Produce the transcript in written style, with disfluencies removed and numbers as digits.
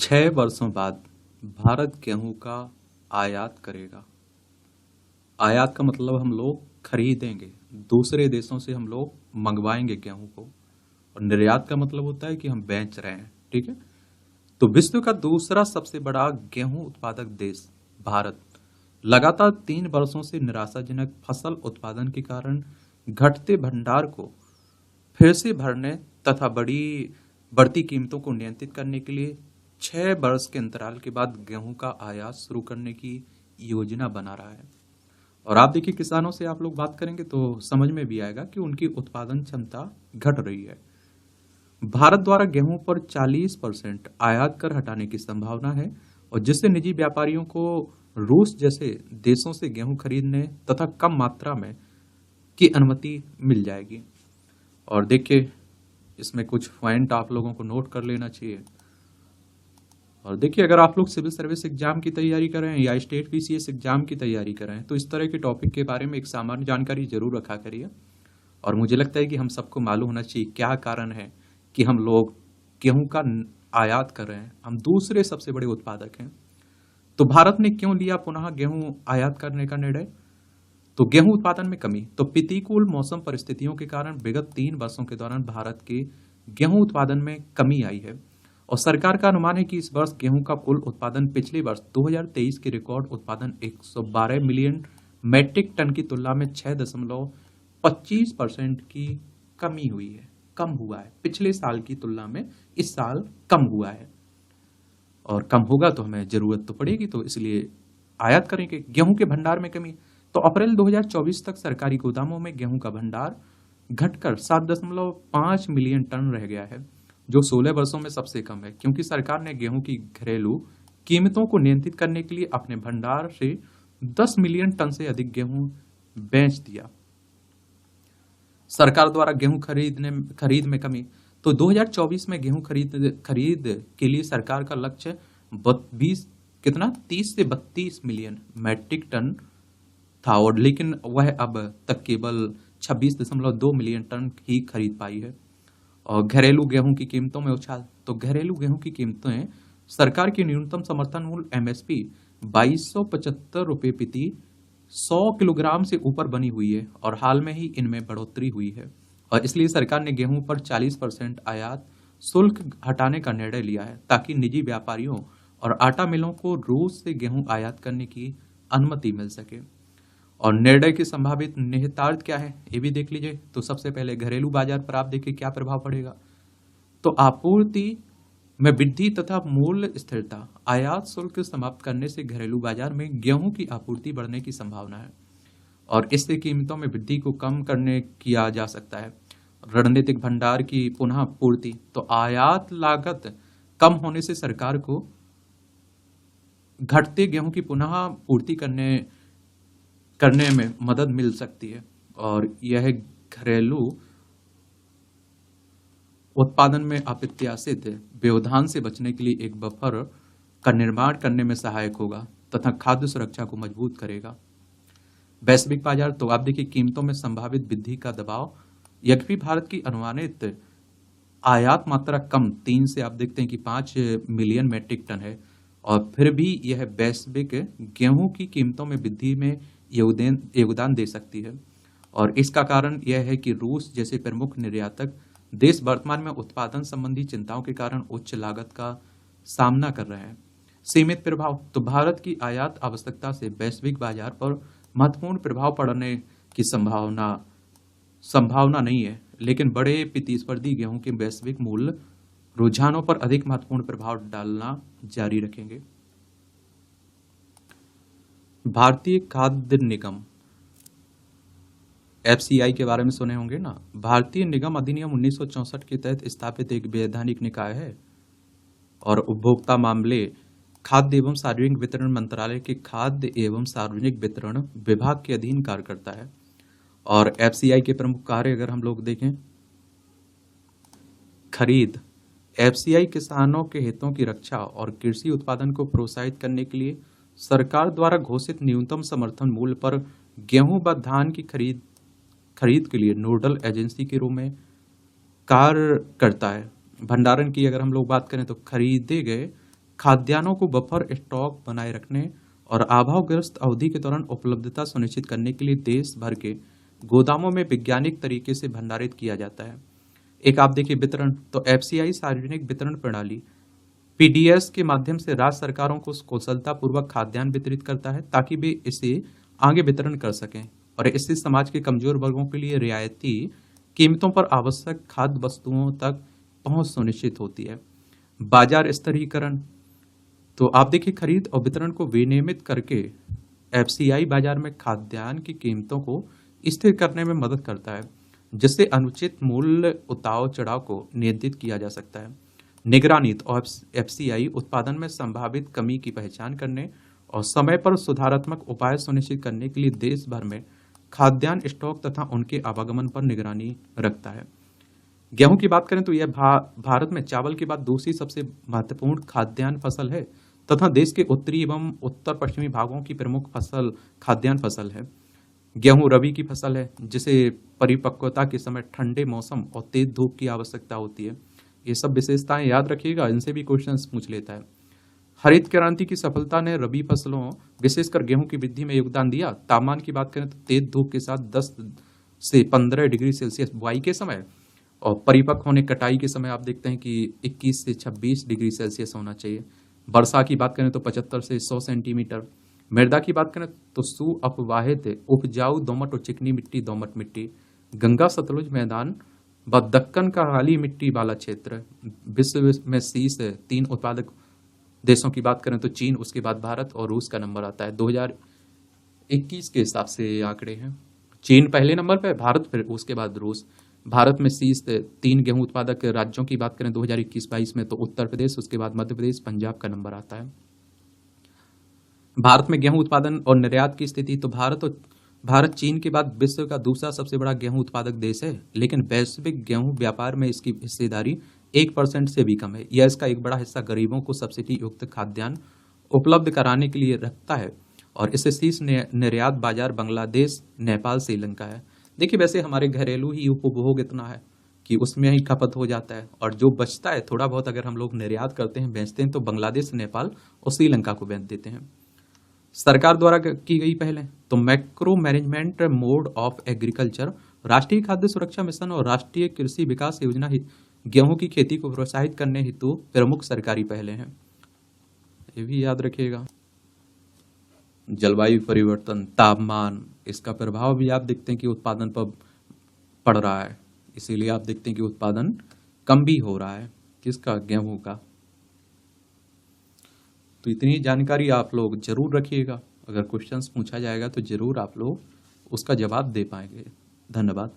6 वर्षों बाद भारत गेहूं का आयात करेगा। आयात का मतलब हम लोग खरीदेंगे, दूसरे देशों से हम लोग मंगवाएंगे गेहूं को। और निर्यात का मतलब होता है कि हम बेच रहे हैं। ठीक है। तो विश्व का दूसरा सबसे बड़ा गेहूं उत्पादक देश भारत लगातार 3 वर्षों से निराशाजनक फसल उत्पादन के कारण घटते भंडार को फिर से भरने तथा बढ़ती कीमतों को नियंत्रित करने के लिए 6 वर्ष के अंतराल के बाद गेहूं का आयात शुरू करने की योजना बना रहा है। और आप देखिए, किसानों से आप लोग बात करेंगे तो समझ में भी आएगा कि उनकी उत्पादन क्षमता घट रही है। भारत द्वारा गेहूं पर 40% आयात कर हटाने की संभावना है, और जिससे निजी व्यापारियों को रूस जैसे देशों से गेहूं खरीदने तथा कम मात्रा में की अनुमति मिल जाएगी। और देखिए, इसमें कुछ पॉइंट आप लोगों को नोट कर लेना चाहिए। और देखिए, अगर आप लोग सिविल सर्विस एग्जाम की तैयारी कर रहे हैं या स्टेट पीसीएस एग्जाम की तैयारी कर रहे हैं तो इस तरह के टॉपिक के बारे में एक सामान्य जानकारी जरूर रखा करिए। और मुझे लगता है कि हम सबको मालूम होना चाहिए क्या कारण है कि हम लोग गेहूं का आयात कर रहे हैं। हम दूसरे सबसे बड़े उत्पादक हैं। तो भारत ने क्यों लिया पुनः गेहूं आयात करने का निर्णय? तो गेहूं उत्पादन में कमी। तो प्रतिकूल मौसम परिस्थितियों के कारण विगत 3 वर्षों के दौरान भारत के गेहूं उत्पादन में कमी आई है। और सरकार का अनुमान है कि इस वर्ष गेहूं का कुल उत्पादन पिछले वर्ष 2023 के रिकॉर्ड उत्पादन 112 मिलियन मैट्रिक टन की तुलना में 6.25% की कमी हुई है। कम हुआ है, पिछले साल की तुलना में इस साल कम हुआ है। और कम होगा तो हमें जरूरत तो पड़ेगी, तो इसलिए आयात करेंगे। गेहूं के भंडार में कमी। तो अप्रैल 2024 तक सरकारी गोदामों में गेहूं का भंडार घटकर 7.5 मिलियन टन रह गया है, जो 16 वर्षों में सबसे कम है, क्योंकि सरकार ने गेहूं की घरेलू कीमतों को नियंत्रित करने के लिए अपने भंडार से 10 मिलियन टन से अधिक गेहूं बेच दिया। सरकार द्वारा गेहूं खरीद में कमी। तो 2024 में गेहूं खरीद के लिए सरकार का लक्ष्य 30 से 32 मिलियन मैट्रिक टन था, और लेकिन वह अब तक केवल 26.2 मिलियन टन ही खरीद पाई है। और घरेलू गेहूं की कीमतों में उछाल। तो घरेलू गेहूं की कीमतें सरकार की न्यूनतम समर्थन मूल्य एमएसपी 2275 रुपये प्रति 100 किलोग्राम से ऊपर बनी हुई है, और हाल में ही इनमें बढ़ोतरी हुई है। और इसलिए सरकार ने गेहूं पर 40% आयात शुल्क हटाने का निर्णय लिया है, ताकि निजी व्यापारियों और आटा मिलों को रूस से गेहूं आयात करने की अनुमति मिल सके। और निर्णय के संभावित निहितार्थ क्या है, ये भी देख लीजिए। तो सबसे पहले घरेलू बाजार पर आप देखिए क्या प्रभाव पड़ेगा। तो आपूर्ति में वृद्धि तथा मूल्य स्थिरता। आयात शुल्क समाप्त करने से घरेलू बाजार में गेहूं की आपूर्ति बढ़ने की संभावना है, और इससे कीमतों में वृद्धि को कम करने किया जा सकता है। रणनीतिक भंडार की पुनः पूर्ति। तो आयात लागत कम होने से सरकार को घटते गेहूं की पुनः पूर्ति करने में मदद मिल सकती है, और यह घरेलू उत्पादन में अप्रत्याशित व्यवधान से बचने के लिए एक बफर का निर्माण करने में सहायक होगा तथा खाद्य सुरक्षा को मजबूत करेगा। वैश्विक बाजार। तो आप देखिए, कीमतों में संभावित वृद्धि का दबाव। यद्यपि भारत की अनुमानित आयात मात्रा कम 3 से आप देखते हैं कि 5 मिलियन मैट्रिक टन है, और फिर भी यह वैश्विक गेहूं की कीमतों में वृद्धि में योगदान दे सकती है। और इसका कारण यह है कि रूस जैसे प्रमुख निर्यातक देश वर्तमान में उत्पादन संबंधी चिंताओं के कारण उच्च लागत का सामना कर रहे हैं। सीमित प्रभाव। तो भारत की आयात आवश्यकता से वैश्विक बाजार पर महत्वपूर्ण प्रभाव पड़ने की संभावना नहीं है, लेकिन बड़े प्रतिस्पर्धी गेहूं के वैश्विक मूल्य रुझानों पर अधिक महत्वपूर्ण प्रभाव डालना जारी रखेंगे। भारतीय खाद्य निगम एफसीआई के बारे में सुने होंगे ना। भारतीय निगम अधिनियम 1964 के तहत स्थापित एक वैधानिक निकाय है, और उपभोक्ता मामले, खाद्य एवं सार्वजनिक वितरण मंत्रालय के खाद्य एवं सार्वजनिक वितरण विभाग के अधीन कार्य करता है। और एफसीआई के प्रमुख कार्य अगर हम लोग देखें, खरीद। एफसीआई किसानों के हितों की रक्षा और कृषि उत्पादन को प्रोत्साहित करने के लिए सरकार द्वारा घोषित न्यूनतम समर्थन मूल्य पर गेहूं व धान की खरीद के लिए नोडल एजेंसी के रूप में कार्य करता है। भंडारण की अगर हम लोग बात करें तो खरीदे गए खाद्यान्नों को बफर स्टॉक बनाए रखने और अभावग्रस्त अवधि के दौरान उपलब्धता सुनिश्चित करने के लिए देश भर के गोदामों में वैज्ञानिक तरीके से भंडारित किया जाता है। एक आप देखिए वितरण, तो एफसीआई सार्वजनिक वितरण प्रणाली पीडीएस के माध्यम से राज्य सरकारों को कुशलतापूर्वक खाद्यान्न वितरित करता है ताकि वे इसे आगे वितरण कर सकें, और इससे समाज के कमजोर वर्गों के लिए रियायती कीमतों पर आवश्यक खाद्य वस्तुओं तक पहुंच सुनिश्चित होती है। बाजार स्तरीकरण, तो आप देखिए खरीद और वितरण को विनियमित करके एफसीआई बाजार में खाद्यान्न की कीमतों को स्थिर करने में मदद करता है, जिससे अनुचित मूल्य उतार चढ़ाव को नियंत्रित किया जा सकता है। निगरानी, और एफसीआई उत्पादन में संभावित कमी की पहचान करने और समय पर सुधारात्मक उपाय सुनिश्चित करने के लिए देश भर में खाद्यान्न स्टॉक तथा उनके आवागमन पर निगरानी रखता है। गेहूं की बात करें तो यह भारत में चावल के बाद दूसरी सबसे महत्वपूर्ण खाद्यान्न फसल है तथा देश के उत्तरी एवं उत्तर पश्चिमी भागों की प्रमुख फसल खाद्यान्न फसल है। गेहूं रबी की फसल है जिसे परिपक्वता के समय ठंडे मौसम और तेज धूप की आवश्यकता होती है। ये सब विशेषताएं याद रखिएगा, इनसे भी क्वेश्चंस पूछ लेता है। हरित क्रांति की सफलता ने रबी फसलों विशेषकर गेहूं की वृद्धि में योगदान दिया। तापमान की बात करें तो तेज धूप के साथ 10 से 15 डिग्री सेल्सियस बुआई के समय और परिपक्व होने कटाई के समय आप देखते हैं कि 21 से 26 डिग्री सेल्सियस होना चाहिए। वर्षा की बात करें तो 75 से 100 सेंटीमीटर। मृदा की बात करें तो सुअपवाहित उपजाऊ दोमट और चिकनी मिट्टी दोमट मिट्टी, गंगा सतलुज मैदान व दक्कन का काली मिट्टी वाला क्षेत्र। विश्व में शीर्ष 3 उत्पादक देशों की बात करें तो चीन, उसके बाद भारत और रूस का नंबर आता है। 2021 के हिसाब से ये आंकड़े हैं। चीन पहले नंबर पे, भारत फिर उसके बाद रूस। भारत में शीर्ष 3 गेहूं उत्पादक राज्यों की बात करें 2021-22 में तो उत्तर प्रदेश, उसके बाद मध्य प्रदेश, पंजाब का नंबर आता है। भारत में गेहूं उत्पादन और निर्यात की स्थिति, तो भारत चीन के बाद विश्व का दूसरा सबसे बड़ा गेहूं उत्पादक देश है, लेकिन वैश्विक गेहूं व्यापार में इसकी हिस्सेदारी 1% से भी कम है। यह इसका एक बड़ा हिस्सा गरीबों को सब्सिडी युक्त खाद्यान्न उपलब्ध कराने के लिए रखता है, और इससे शीर्ष निर्यात बाजार बांग्लादेश, नेपाल, श्रीलंका है। देखिए वैसे हमारे घरेलू ही उपभोग इतना है कि उसमें ही खपत हो जाता है, और जो बचता है थोड़ा बहुत अगर हम लोग निर्यात करते हैं, बेचते हैं, तो बांग्लादेश, नेपाल और श्रीलंका को बेच देते हैं। सरकार द्वारा की गई पहले, तो macro management mode of agriculture, राष्ट्रीय खाद्य सुरक्षा मिशन और राष्ट्रीय कृषि विकास योजना गेहूं की खेती को प्रोत्साहित करने हेतु प्रमुख सरकारी पहले हैं। ये भी याद रखिएगा। जलवायु परिवर्तन, तापमान, इसका प्रभाव भी आप देखते हैं कि उत्पादन पर पड़ रहा है, इसीलिए आप देखते हैं कि उत्पादन कम भी हो रहा है। किसका? गेहूं का। तो इतनी जानकारी आप लोग जरूर रखिएगा, अगर क्वेश्चंस पूछा जाएगा तो जरूर आप लोग उसका जवाब दे पाएंगे। धन्यवाद।